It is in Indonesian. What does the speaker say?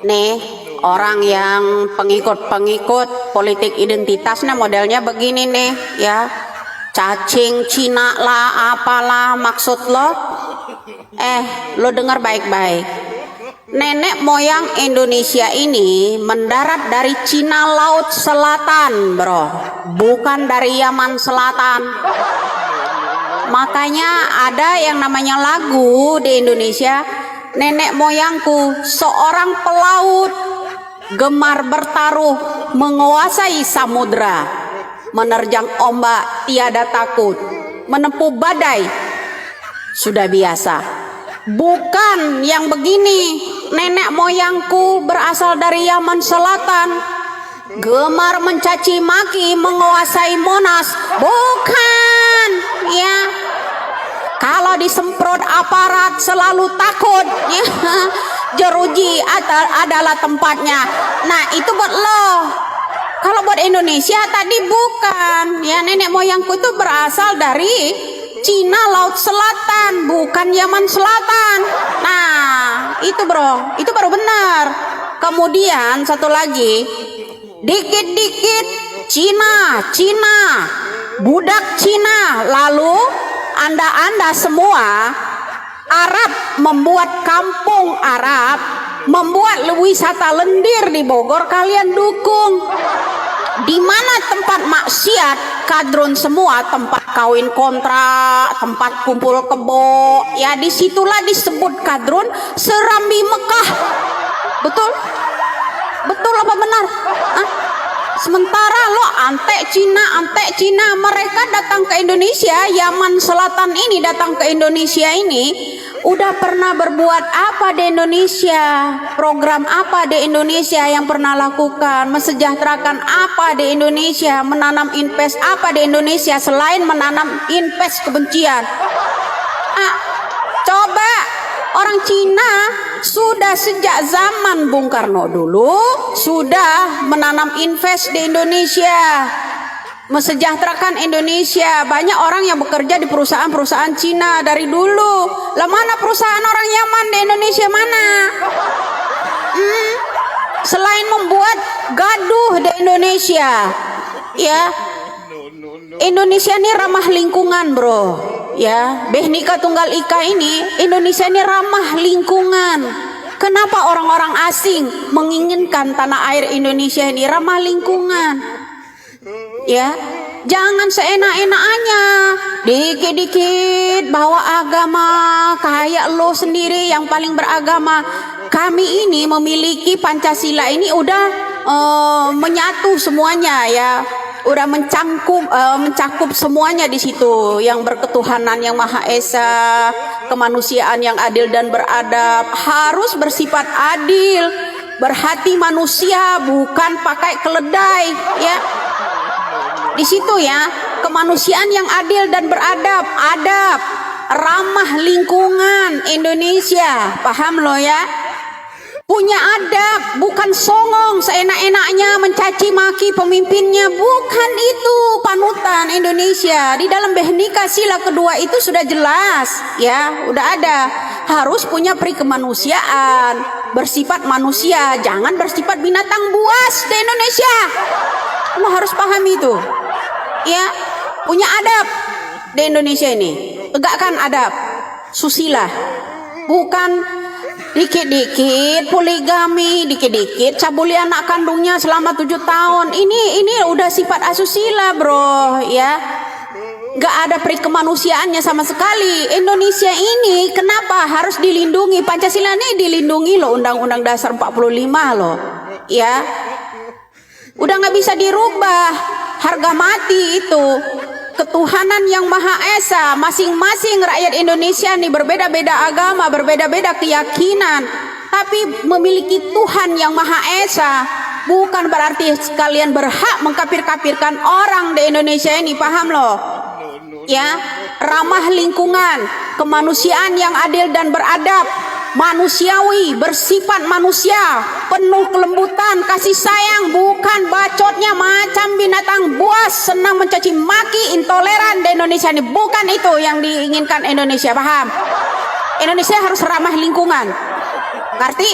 Nih, orang yang pengikut-pengikut politik identitasnya modelnya begini nih, ya. Cacing Cina lah, apalah maksud lo? Lo dengar baik-baik. Nenek moyang Indonesia ini mendarat dari Cina Laut Selatan, bro. Bukan dari Yaman Selatan. Makanya ada yang namanya lagu di Indonesia, nenek moyangku seorang pelaut, gemar bertaruh, menguasai samudra, menerjang ombak tiada takut, menempuh badai sudah biasa. Bukan yang begini, nenek moyangku berasal dari Yaman Selatan, gemar mencaci maki, menguasai Monas. Bukan, ya. Kalau disemprot aparat selalu takut, ya. Jeruji adalah tempatnya. Nah, itu buat lo. Kalau buat Indonesia tadi bukan, ya. Nenek moyangku itu berasal dari Cina Laut Selatan, bukan Yaman Selatan. Nah, itu bro, itu baru benar. Kemudian satu lagi, dikit-dikit Cina, budak Cina. Lalu anda semua Arab membuat kampung Arab, membuat wisata lendir di Bogor, kalian dukung. Di mana tempat maksiat, kadrun semua, tempat kawin kontrak, tempat kumpul kebo, ya disitulah disebut kadrun serambi Mekah. Betul? Betul apa benar? Hah? Sementara lo antek Cina, mereka datang ke Indonesia, Yaman Selatan ini datang ke Indonesia ini, udah pernah berbuat apa di Indonesia? Program apa di Indonesia yang pernah lakukan? Mensejahterakan apa di Indonesia? Menanam invest apa di Indonesia selain menanam invest kebencian? Coba orang Cina sudah sejak zaman Bung Karno dulu sudah menanam invest di Indonesia, mensejahterakan Indonesia. Banyak orang yang bekerja di perusahaan-perusahaan Cina dari dulu. Lah mana perusahaan orang Yaman di Indonesia mana? Selain membuat gaduh di Indonesia, ya. Indonesia ini ramah lingkungan, bro. Ya, Bhinneka Tunggal Ika ini, Indonesia ini ramah lingkungan. Kenapa orang-orang asing menginginkan tanah air Indonesia ini ramah lingkungan? Ya, jangan seenak-enaknya, dikit-dikit bawa agama, kayak lo sendiri yang paling beragama. Kami ini memiliki Pancasila ini udah menyatu semuanya, ya. Udah mencakup semuanya di situ, yang berketuhanan yang Maha Esa, kemanusiaan yang adil dan beradab, harus bersifat adil, berhati manusia, bukan pakai keledai, ya. Di situ ya, kemanusiaan yang adil dan beradab, adab, ramah lingkungan Indonesia, paham lo ya? Punya adab, bukan songong seenak-enaknya mencaci maki pemimpinnya, bukan itu panutan Indonesia. Di dalam Bhinneka Sila kedua itu sudah jelas, ya, udah ada. Harus punya peri kemanusiaan, bersifat manusia, jangan bersifat binatang buas di Indonesia. Lo harus paham itu, ya. Punya adab di Indonesia ini, tegakkan adab, susila, bukan dikit-dikit poligami, dikit-dikit cabuli anak kandungnya selama 7 tahun. Ini udah sifat asusila, bro, ya. Gak ada peri kemanusiaannya sama sekali. Indonesia ini kenapa harus dilindungi? Pancasila ini dilindungi loh, Undang-Undang Dasar 45 loh, ya. Udah gak bisa dirubah, harga mati itu. Ketuhanan yang Maha Esa, masing-masing rakyat Indonesia nih berbeda-beda agama, berbeda-beda keyakinan, tapi memiliki Tuhan yang Maha Esa. Bukan berarti sekalian berhak mengkafir-kafirkan orang di Indonesia ini, paham loh? Ya, ramah lingkungan, kemanusiaan yang adil dan beradab, manusiawi, bersifat manusia, penuh kelembutan, kasih sayang, bukan bacotnya macam binatang buas, senang mencaci maki, intoleran di Indonesia ini. Bukan itu yang diinginkan Indonesia, paham? Indonesia harus ramah lingkungan, ngerti?